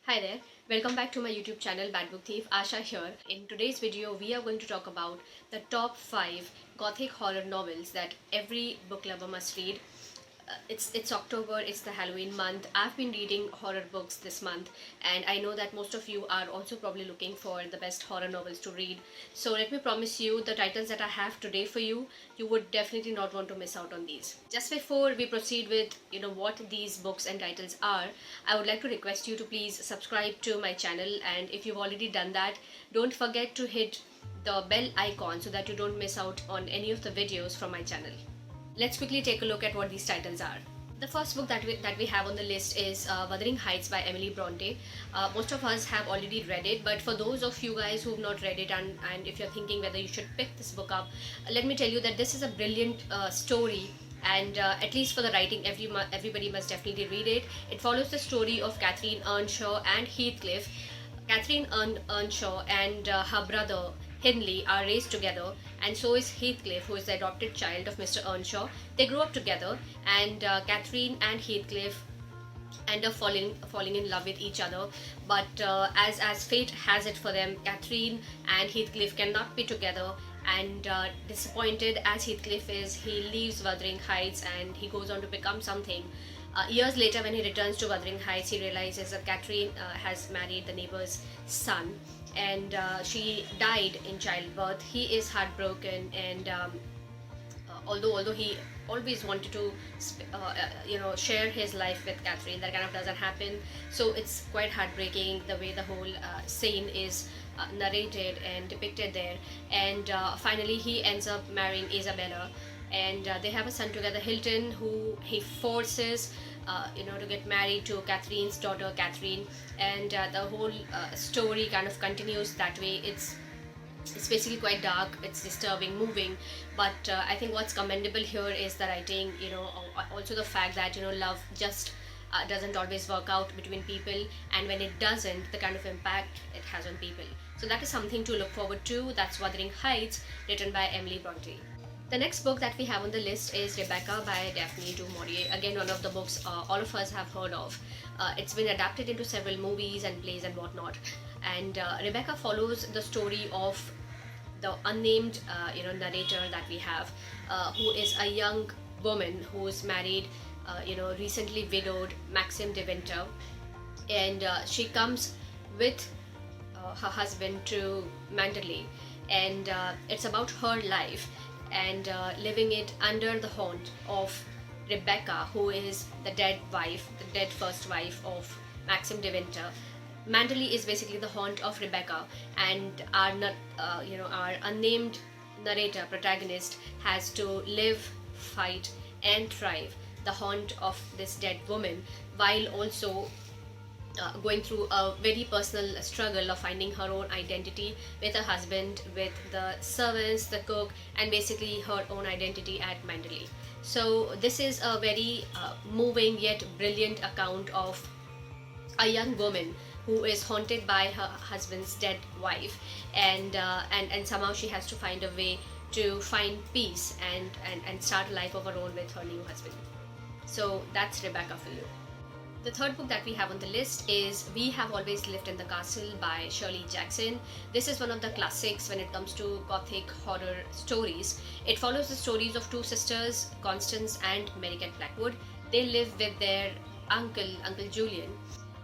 Hi there, welcome back to my YouTube channel Bad Book Thief. Asha here. In today's video, we are going to talk about the top 5 Gothic horror novels that every book lover must read. It's October, it's the Halloween month. I've been reading horror books this month, and I know that most of you are also probably looking for the best horror novels to read. So let me promise you the titles that I have today for you, you would definitely not want to miss out on these. Just before we proceed with what these books and titles are, I would like to request you to please subscribe to my channel, and if you've already done that, don't forget to hit the bell icon so that you don't miss out on any of the videos from my channel. Let's quickly take a look at what these titles are. The first book that we have on the list is Wuthering Heights by Emily Bronte. Most of us have already read it, but for those of you guys who have not read it, and if you're thinking whether you should pick this book up, let me tell you that this is a brilliant story, and at least for the writing, everybody must definitely read it. It follows the story of Catherine Earnshaw and Heathcliff. Catherine Earnshaw and her brother Hindley are raised together, and so is Heathcliff, who is the adopted child of Mr. Earnshaw. They grew up together, and Catherine and Heathcliff end up falling in love with each other. But as fate has it for them, Catherine and Heathcliff cannot be together. And disappointed as Heathcliff is, he leaves Wuthering Heights and he goes on to become something. Years later, when he returns to Wuthering Heights, he realizes that Catherine has married the neighbor's son, and she died in childbirth. He is heartbroken, and although he always wanted to share his life with Catherine, that kind of doesn't happen. So it's quite heartbreaking the way the whole scene is narrated and depicted there. And finally he ends up marrying Isabella, and they have a son together, Hilton, who he forces to get married to Catherine's daughter Catherine. And the whole story kind of continues that way. It's basically quite dark, it's disturbing, moving, but I think what's commendable here is the writing, also the fact that love just doesn't always work out between people, and when it doesn't, the kind of impact it has on people. So that is something to look forward to. That's Wuthering Heights, written by Emily Bronte. The next book that we have on the list is Rebecca by Daphne du Maurier. Again, one of the books all of us have heard of. It's been adapted into several movies and plays and whatnot. And Rebecca follows the story of the unnamed narrator that we have, who is a young woman who's married, recently widowed Maxim de Winter, and she comes with her husband to Mandalay, and it's about her life and living it under the haunt of Rebecca, who is the dead first wife of Maxim de Winter. Mandalay is basically the haunt of Rebecca, and our unnamed narrator protagonist has to live, fight, and thrive the haunt of this dead woman, while also going through a very personal struggle of finding her own identity with her husband, with the servants, the cook, and basically her own identity at Mandalay. So this is a very moving yet brilliant account of a young woman who is haunted by her husband's dead wife, and somehow she has to find a way to find peace and start a life of her own with her new husband. So that's Rebecca, Phillip. The third book that we have on the list is We Have Always Lived in the Castle by Shirley Jackson. This is one of the classics when it comes to Gothic horror stories. It follows the stories of two sisters, Constance and Mary Kate Blackwood. They live with their uncle Julian.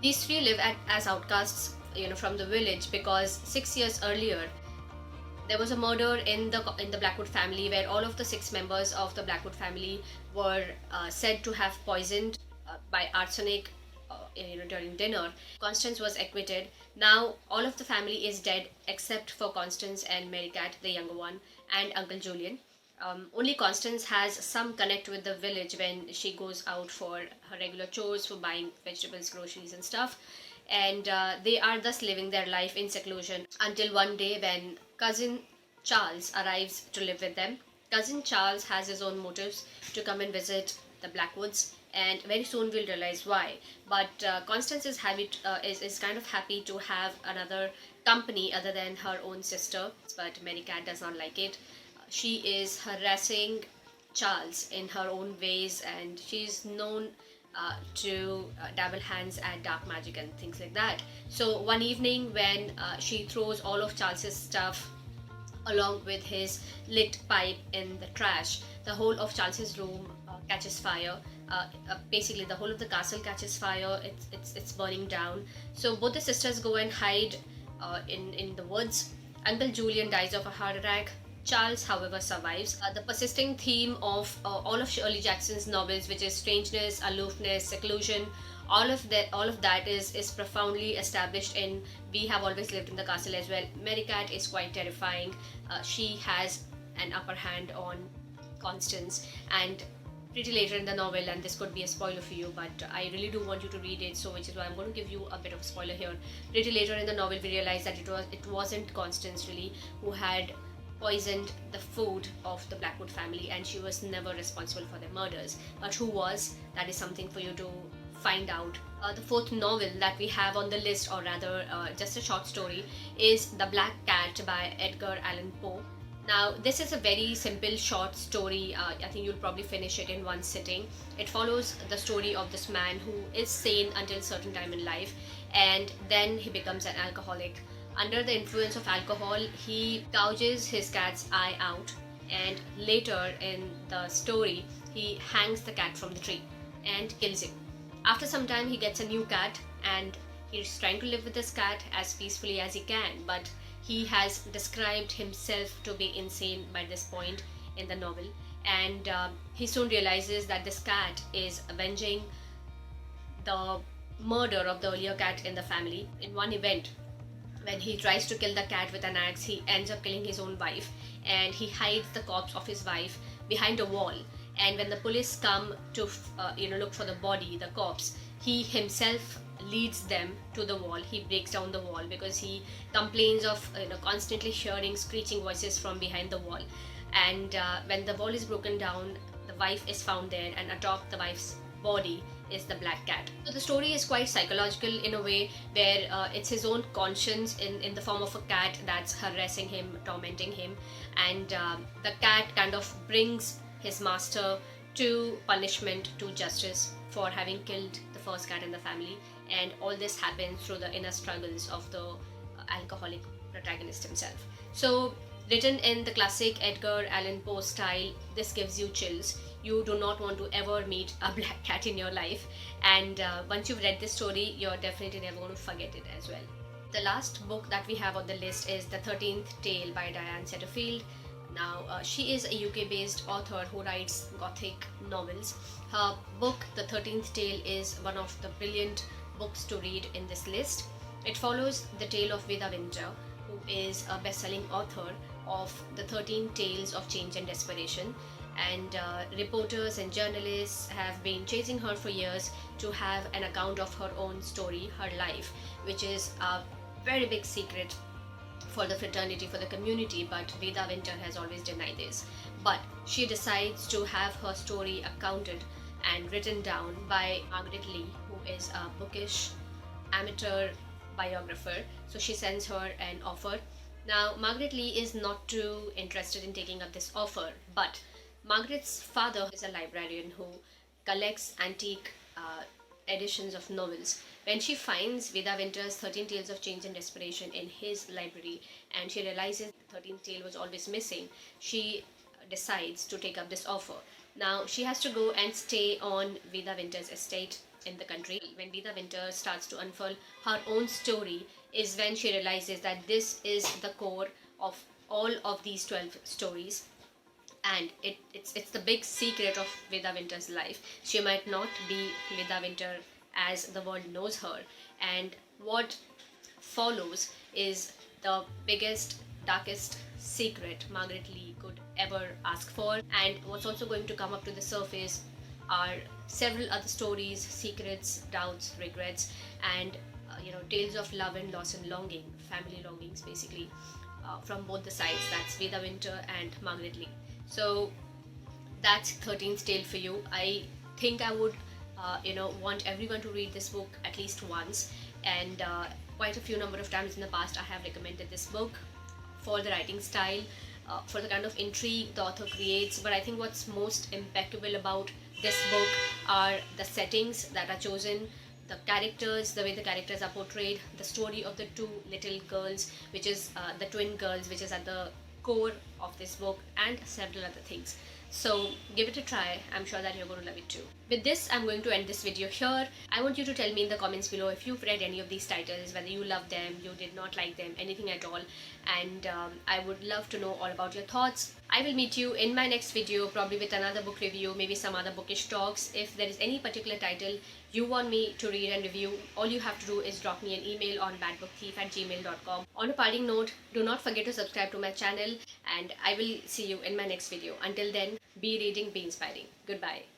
These three live as outcasts, from the village, because 6 years earlier there was a murder in the Blackwood family, where all of the 6 members of the Blackwood family were said to have poisoned by arsenic during dinner. Constance was acquitted. Now all of the family is dead except for Constance and Mary Cat, the younger one, and Uncle Julian. Only Constance has some connect with the village when she goes out for her regular chores, for buying vegetables, groceries, and stuff. And they are thus living their life in seclusion until one day when cousin Charles arrives to live with them. Cousin Charles has his own motives to come and visit the Blackwoods, and very soon we'll realize why. But Constance is kind of happy to have another company other than her own sister, but Mary Cat does not like it. She is harassing Charles in her own ways, and she's known to dabble hands at dark magic and things like that. So one evening, when she throws all of Charles's stuff along with his lit pipe in the trash, the whole of Charles's room catches fire. Basically, the whole of the castle catches fire. It's burning down. So both the sisters go and hide in the woods. Uncle Julian dies of a heart attack. Charles, however, survives. The persisting theme of all of Shirley Jackson's novels, which is strangeness, aloofness, seclusion, all of that is profoundly established in We Have Always Lived in the Castle as well. Mary Cat is quite terrifying. She has an upper hand on Constance, and pretty later in the novel, and this could be a spoiler for you, but I really do want you to read it, so which is why I'm going to give you a bit of a spoiler here. Pretty later in the novel, we realize that it wasn't Constance really who had poisoned the food of the Blackwood family, and she was never responsible for their murders. But who was? That is something for you to find out. The fourth novel that we have on the list, or rather just a short story, is The Black Cat by Edgar Allan Poe. Now, this is a very simple short story. I think you'll probably finish it in one sitting. It follows the story of this man who is sane until a certain time in life, and then he becomes an alcoholic. Under the influence of alcohol, he gouges his cat's eye out, and later in the story, he hangs the cat from the tree and kills him. After some time, he gets a new cat, and he's trying to live with this cat as peacefully as he can, but he has described himself to be insane by this point in the novel, and he soon realizes that this cat is avenging the murder of the earlier cat in the family. In one event, when he tries to kill the cat with an axe, he ends up killing his own wife, and he hides the corpse of his wife behind a wall. And when the police come to look for the body, the corpse, he himself leads them to the wall. He breaks down the wall because he complains of constantly hearing screeching voices from behind the wall. And when the wall is broken down, the wife is found there, and atop the wife's body is the black cat. So the story is quite psychological in a way, where it's his own conscience in the form of a cat that's harassing him, tormenting him, and the cat kind of brings his master to punishment, to justice, for having killed the first cat in the family. And all this happens through the inner struggles of the alcoholic protagonist himself. So, written in the classic Edgar Allan Poe style, this gives you chills. You do not want to ever meet a black cat in your life, and once you've read this story, you're definitely never going to forget it as well. The last book that we have on the list is The 13th Tale by Diane Setterfield. Now, she is a UK-based author who writes Gothic novels. Her book, The 13th Tale, is one of the brilliant books to read in this list. It follows the tale of Veda Winter, who is a best-selling author of The 13 Tales of Change and Desperation. And reporters and journalists have been chasing her for years to have an account of her own story, her life, which is a very big secret for the fraternity, for the community, but Veda Winter has always denied this. But she decides to have her story accounted and written down by Margaret Lee, who is a bookish amateur biographer. So she sends her an offer. Now, Margaret Lee is not too interested in taking up this offer, but Margaret's father is a librarian who collects antique editions of novels. When she finds Veda Winter's 13 Tales of Change and Desperation in his library, and she realizes the 13th tale was always missing, she decides to take up this offer. Now, she has to go and stay on Veda Winter's estate in the country. When Veda Winter starts to unfurl her own story, is when she realizes that this is the core of all of these 12 stories, and it's the big secret of Veda Winter's life. She might not be Veda Winter as the world knows her, and what follows is the biggest, darkest secret Margaret Lee could ever ask for. And what's also going to come up to the surface are several other stories, secrets, doubts, regrets, and tales of love and loss and longing, family longings basically, from both the sides. That's Veda Winter and Margaret Lee. So that's 13th Tale for you. I think I would want everyone to read this book at least once, and quite a few number of times in the past I have recommended this book for the writing style, for the kind of intrigue the author creates. But I think what's most impeccable about this book are the settings that are chosen, the characters, the way the characters are portrayed, the story of the two little girls, which is the twin girls, which is at the core of this book, and several other things. So give it a try. I'm sure that you're going to love it too. With this, I'm going to end this video here. I want you to tell me in the comments below if you've read any of these titles, whether you love them, you did not like them, anything at all. And I would love to know all about your thoughts. I will meet you in my next video, probably with another book review, maybe some other bookish talks. If there is any particular title you want me to read and review, all you have to do is drop me an email on badbookthief@gmail.com. On a parting note, do not forget to subscribe to my channel, and I will see you in my next video. Until then, be reading, be inspiring. Goodbye.